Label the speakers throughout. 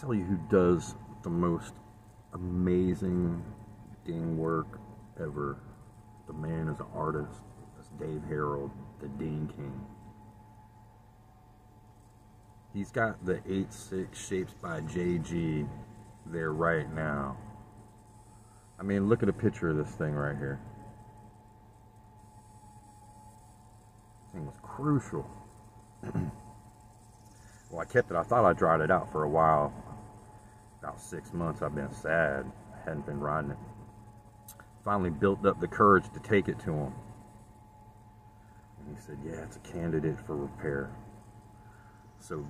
Speaker 1: tell you who does the most amazing ding work ever. The man is an artist. That's Dave Harold, the Ding King. He's got the 8.6 Shapes by JG there right now. I mean, look at a picture of this thing right here. This thing was crucial. Well, I kept it. I thought I dried it out for a while. About 6 months I've been sad. I hadn't been riding it. Finally built up the courage to take it to him. And he said, yeah, it's a candidate for repair. So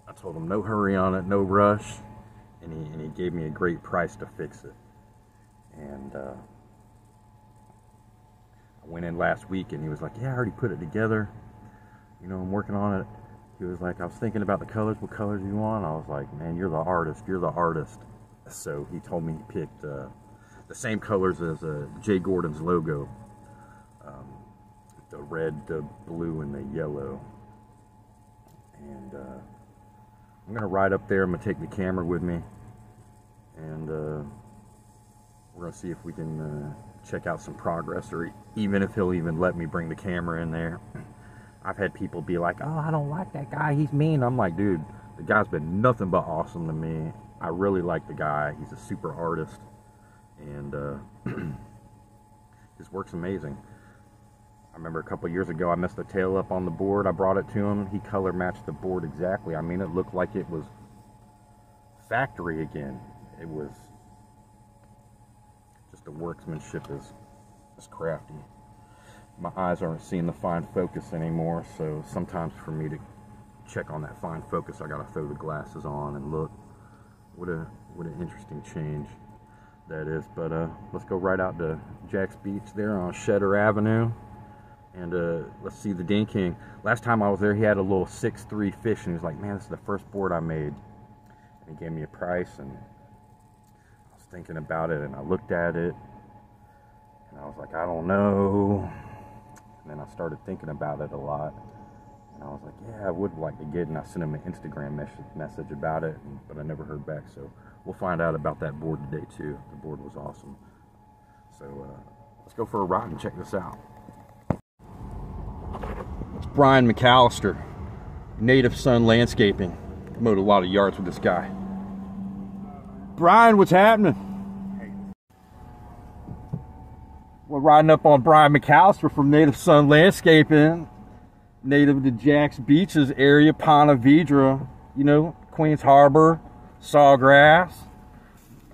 Speaker 1: I told him no hurry on it, no rush. And he gave me a great price to fix it. And I went in last week and he was like, yeah, I already put it together. You know, I'm working on it. He was like, I was thinking about the colors. What colors do you want? I was like, man, you're the artist. You're the artist. So he told me he picked the same colors as Jay Gordon's logo. The red, the blue, and the yellow. And I'm going to ride up there. I'm going to take the camera with me. And we're going to see if we can check out some progress, or even if he'll even let me bring the camera in there. I've had people be like, oh, I don't like that guy, he's mean. I'm like, dude, the guy's been nothing but awesome to me. I really like the guy. He's a super artist, and his work's amazing. I remember a couple years ago I messed the tail up on the board. I brought it to him. He color matched the board exactly. I mean, it looked like it was factory again. It was just the workmanship is crafty. My eyes aren't seeing the fine focus anymore, so sometimes for me to check on that fine focus, I gotta throw the glasses on and look. What an interesting change that is. But let's go right out to Jack's Beach there on Shedder Avenue, and let's see the Ding King. Last time I was there, he had a little 6.3 fish, and he was like, man, this is the first board I made. And he gave me a price, and I was thinking about it, and I looked at it, and I was like, I don't know. And then I started thinking about it a lot, and I was like, yeah, I would like to get it. And I sent him an Instagram message about it, but I never heard back. So we'll find out about that board today too. The board was awesome. So let's go for a ride and check this out. It's Brian McAllister, Native Sun Landscaping. Mowed a lot of yards with this guy. Brian, what's happening? We're riding up on Brian McAllister from Native Sun Landscaping, native to Jack's Beaches area, Ponte Vedra, you know, Queens Harbor, Sawgrass,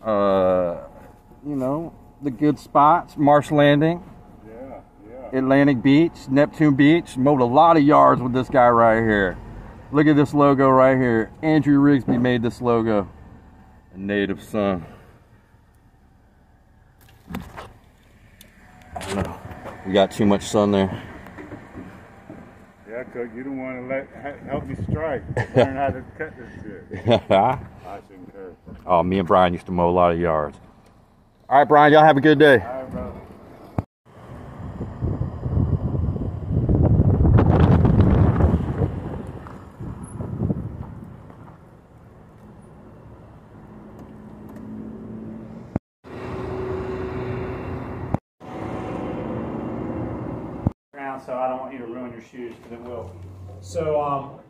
Speaker 1: you know, the good spots, Marsh Landing, Atlantic Beach, Neptune Beach. Mowed a lot of yards with this guy right here. Look at this logo right here. Andrew Rigsby made this logo. Native Sun. I don't know. We got too much sun there.
Speaker 2: Yeah, because you don't want to help me strike. Learn how to cut this shit. I shouldn't care.
Speaker 1: Oh, me and Brian used to mow a lot of yards. All right, Brian, y'all have a good day.
Speaker 2: All right, brother.
Speaker 3: So I don't want you to ruin your shoes, because it will. So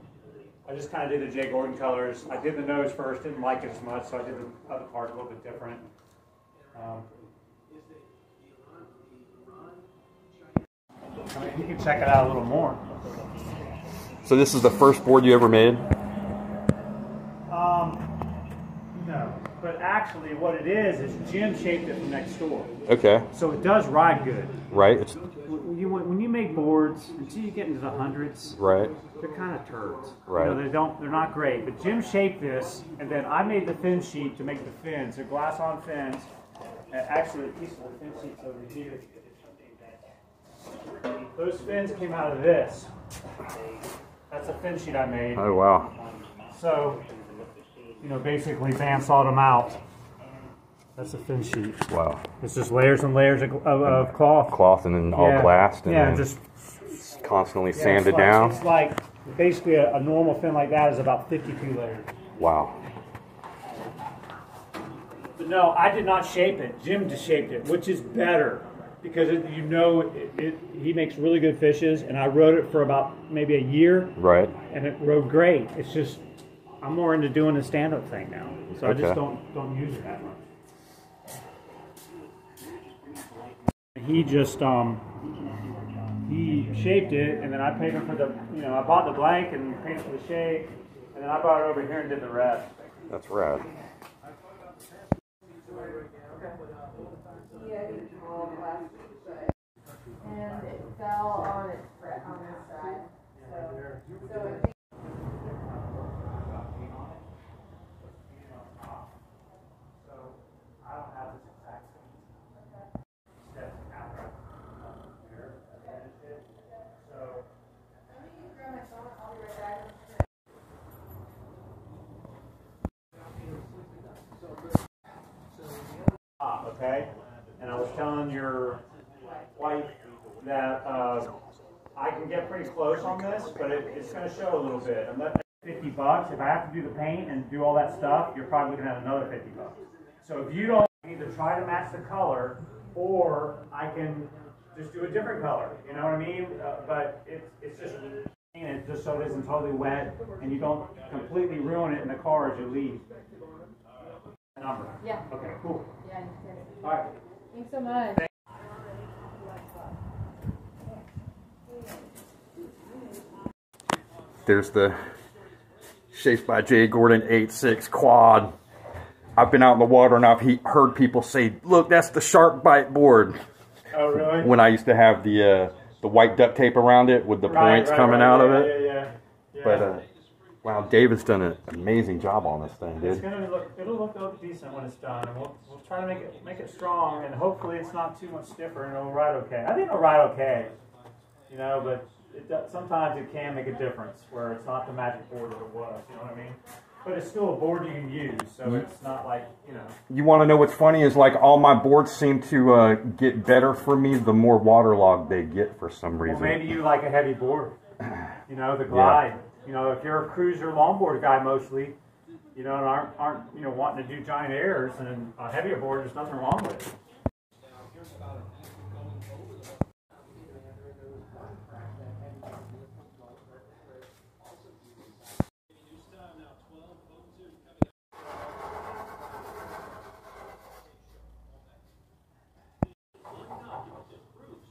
Speaker 3: I just kind of did the Jay Gordon colors. I did the nose first, didn't like it as much, so I did the other part a little bit different. You can check it out a little more.
Speaker 1: So this is the first board you ever made?
Speaker 3: No, but actually what it is Jim shaped it from next door.
Speaker 1: Okay.
Speaker 3: So it does ride good.
Speaker 1: Right. It's
Speaker 3: when you make boards, until you get into the hundreds,
Speaker 1: right.
Speaker 3: They're kind of turds.
Speaker 1: Right.
Speaker 3: You know, they're not great. But Jim shaped this, and then I made the fin sheet to make the fins. They're glass-on fins. And actually, a piece of the fin sheet's over here. Those fins came out of this. That's a fin sheet I made.
Speaker 1: Oh wow.
Speaker 3: So, you know, basically bandsawed them out. That's a fin sheet.
Speaker 1: Wow.
Speaker 3: It's just layers and layers of cloth.
Speaker 1: Cloth and then all glassed and then
Speaker 3: just
Speaker 1: constantly sanded down.
Speaker 3: It's like basically a normal fin like that is about 52 layers.
Speaker 1: Wow.
Speaker 3: No, I did not shape it. Jim just shaped it, which is better because he makes really good fishes, and I rode it for about maybe a year.
Speaker 1: Right.
Speaker 3: And it rode great. It's just I'm more into doing the stand-up thing now, so I just don't use it that much. He just he shaped it, and then I paid him for the I bought the blank and paid him for the shape, and then I brought it over here and did the rest.
Speaker 1: That's rad.
Speaker 4: And it fell on its on this side. So
Speaker 3: I don't have this exact step after I here. So
Speaker 4: grab my phone, I'll be right back.
Speaker 3: Okay, and I was telling your wife that I can get pretty close on this, but it's going to show a little bit. And $50. If I have to do the paint and do all that stuff, you're probably looking at another $50. So if you don't, either try to match the color, or I can just do a different color. You know what I mean? But it's just paint it just so it isn't totally wet, and you don't completely ruin it in the car as you leave. Number.
Speaker 4: Yeah.
Speaker 3: Okay. Cool.
Speaker 4: Yeah.
Speaker 3: All right.
Speaker 4: Thanks so much.
Speaker 1: There's the Shaped by Jay Gordon 8.6 quad. I've been out in the water and I've heard people say, "Look, that's the shark bite board."
Speaker 3: Oh, really?
Speaker 1: When I used to have the white duct tape around it with the points coming out of it.
Speaker 3: Yeah.
Speaker 1: But wow, David's done an amazing job on this thing, dude.
Speaker 3: It'll look decent when it's done, and we'll try to make it strong, and hopefully it's not too much stiffer, and it'll ride okay. I think it'll ride okay, but sometimes it can make a difference where it's not the magic board that it was. You know what I mean? But it's still a board you can use, so it's not like
Speaker 1: You want to know what's funny is like all my boards seem to get better for me the more waterlogged they get for some reason.
Speaker 3: Well, maybe you like a heavy board. The glide. Yeah. If you're a cruiser longboard guy mostly, and aren't wanting to do giant airs, and a heavier board, there's nothing wrong with it.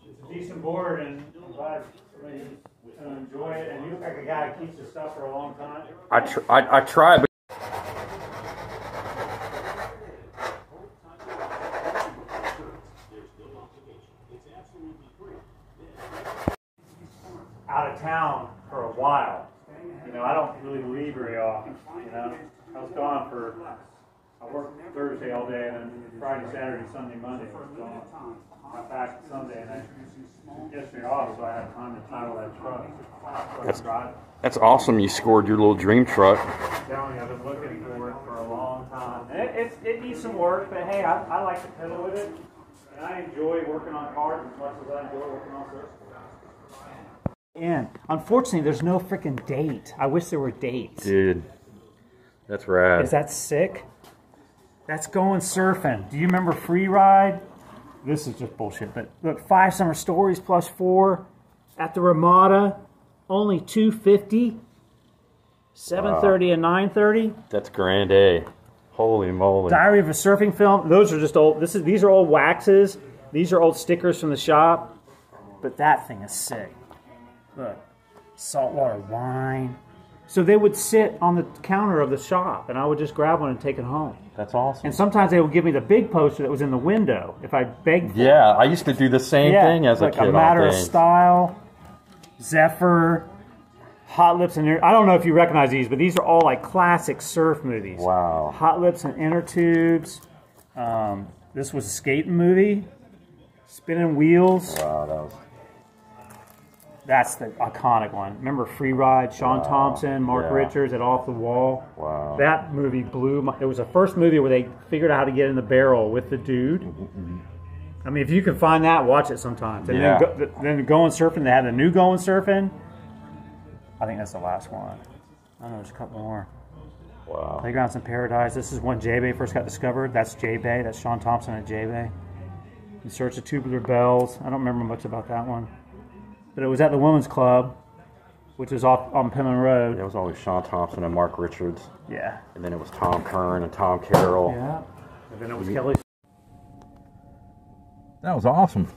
Speaker 3: It's a decent board, and I'm glad somebody's going to enjoy it. And you look like a guy who keeps his stuff for a long time.
Speaker 1: I try, but
Speaker 3: out of town for a while. I don't really leave very often. I was gone I worked Thursday all day, and then Friday, Saturday, Sunday, Monday I was gone. Got back Sunday, and I yesterday off, so I had time to title that truck.
Speaker 1: That's awesome. You scored your little dream truck.
Speaker 3: I'm telling you, I've been looking for it for a long time. And it needs some work, but hey, I like to pedal with it, and I enjoy working on cars as much as I enjoy working on surfboards. And unfortunately, there's no freaking date. I wish there were dates.
Speaker 1: Dude, that's rad.
Speaker 3: Is that sick? That's going surfing. Do you remember Free Ride? This is just bullshit, but look, 5 summer stories plus 4 at the Ramada, only $250, 7:30 and 9:30.
Speaker 1: That's grand A. Holy moly!
Speaker 3: Diary of a Surfing Film. Those are just old. These are old waxes. These are old stickers from the shop. But that thing is sick. Look, saltwater wine. So they would sit on the counter of the shop, and I would just grab one and take it home.
Speaker 1: That's awesome.
Speaker 3: And sometimes they would give me the big poster that was in the window if I begged for it.
Speaker 1: Yeah, I used to do the same thing as a kid.
Speaker 3: A Matter of Style, Zephyr, Hot Lips and I don't know if you recognize these, but these are all like classic surf movies.
Speaker 1: Wow.
Speaker 3: Hot Lips and Inner Tubes. This was a skating movie. Spinning Wheels.
Speaker 1: Wow,
Speaker 3: That's the iconic one. Remember Free Ride? Sean Thompson, Mark Richards at Off the Wall.
Speaker 1: Wow.
Speaker 3: That movie blew my... It was the first movie where they figured out how to get in the barrel with the dude. I mean, if you can find that, watch it sometimes. And then Going Surfing, they had the new Going Surfing. I think that's the last one. I don't know, there's a couple more.
Speaker 1: Wow.
Speaker 3: Playgrounds in Paradise. This is when J-Bay first got discovered. That's J-Bay. That's Sean Thompson at J-Bay. In Search of Tubular Bells. I don't remember much about that one. But it was at the Women's Club, which is off on Penland Road.
Speaker 1: It was always Sean Thompson and Mark Richards.
Speaker 3: Yeah.
Speaker 1: And then it was Tom Kern and Tom Carroll.
Speaker 3: Yeah. And then it was Kelly.
Speaker 1: That was awesome.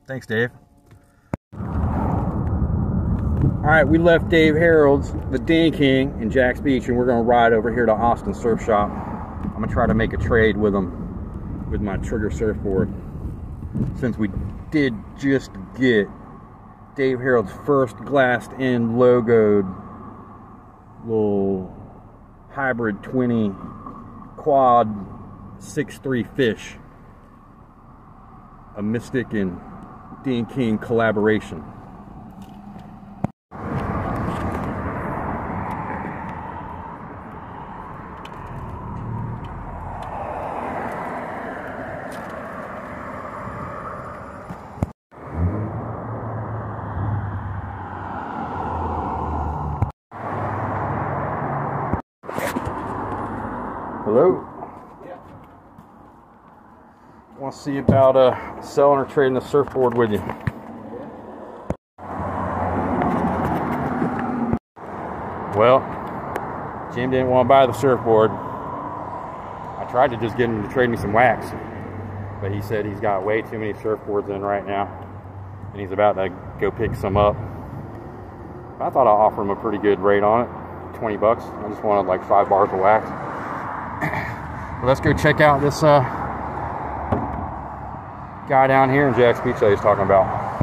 Speaker 1: Thanks, Dave. All right, we left Dave Harold's, the Dean King, in Jack's Beach, and we're going to ride over here to Austin Surf Shop. I'm going to try to make a trade with him with my Trigger surfboard, since we did just get Dave Harold's first glassed-in logoed little hybrid 20 quad 6'3" fish. A Mystic and Dean King collaboration. Hello. Want to see about selling or trading a surfboard with you. Well, Jim didn't want to buy the surfboard. I tried to just get him to trade me some wax, but he said he's got way too many surfboards in right now, and he's about to go pick some up. I thought I'd offer him a pretty good rate on it, 20 bucks. I just wanted like 5 bars of wax. Let's go check out this guy down here in Jack's Beach that I was talking about.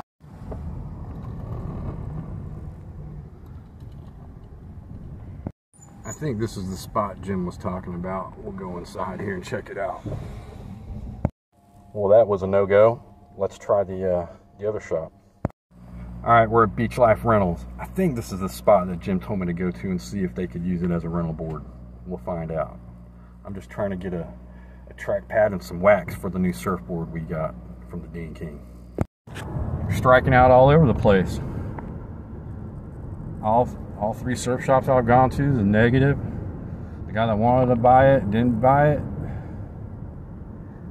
Speaker 1: I think this is the spot Jim was talking about. We'll go inside here and check it out. Well, that was a no-go. Let's try the other shop. All right, we're at Beach Life Rentals. I think this is the spot that Jim told me to go to and see if they could use it as a rental board. We'll find out. I'm just trying to get a track pad and some wax for the new surfboard we got from the Dean King. Striking out all over the place. All 3 surf shops I've gone to is a negative. The guy that wanted to buy it didn't buy it.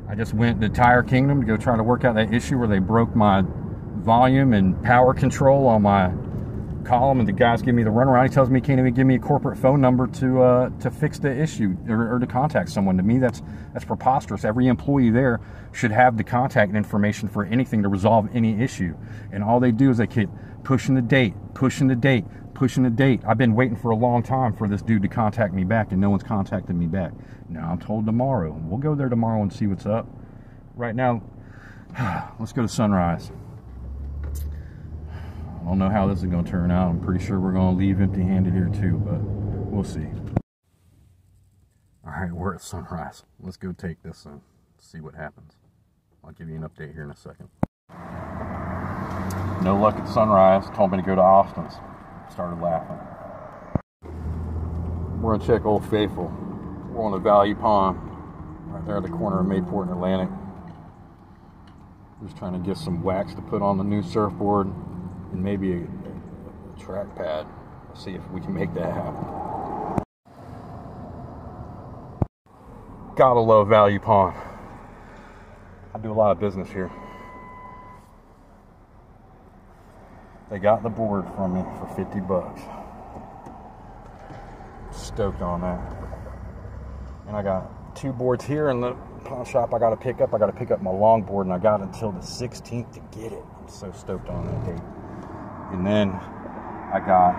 Speaker 1: I just went to Tire Kingdom to go try to work out that issue where they broke my volume and power control on my column, and the guys give me the runaround. He tells me he can't even give me a corporate phone number to fix the issue or to contact someone. To me, that's preposterous. Every employee there should have the contact information for anything to resolve any issue, and all they do is they keep pushing the date, pushing the date, pushing the date. I've been waiting for a long time for this dude to contact me back, and no one's contacted me back. Now I'm told tomorrow. We'll go there tomorrow and see what's up. Right now, let's go to Sunrise. I don't know how this is going to turn out. I'm pretty sure we're going to leave empty-handed here too, but we'll see. All right, we're at Sunrise. Let's go take this and see what happens. I'll give you an update here in a second. No luck at Sunrise. Told me to go to Austin's. Started laughing. We're going to check Old Faithful. We're on the Value Pond, right there at the corner of Mayport and Atlantic. Just trying to get some wax to put on the new surfboard. And maybe a track pad. See if we can make that happen. Gotta love Value Pond. I do a lot of business here. They got the board from me for 50 bucks. Stoked on that. And I got 2 boards here in the pawn shop I gotta pick up. I gotta pick up my longboard, and I got until the 16th to get it. I'm so stoked on that date. And then I got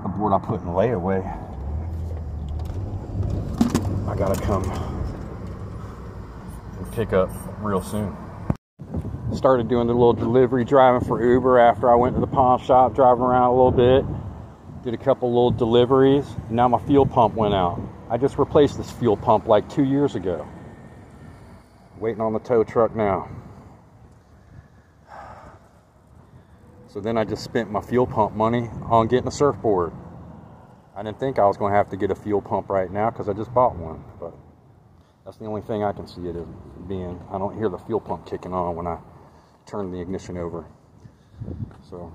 Speaker 1: a board I put in layaway. I gotta come and pick up real soon. Started doing the little delivery driving for Uber after I went to the pawn shop, driving around a little bit. Did a couple little deliveries. And now my fuel pump went out. I just replaced this fuel pump like 2 years ago. Waiting on the tow truck now. So then I just spent my fuel pump money on getting a surfboard. I didn't think I was going to have to get a fuel pump right now because I just bought one. But that's the only thing I can see it as being. I don't hear the fuel pump kicking on when I turn the ignition over. So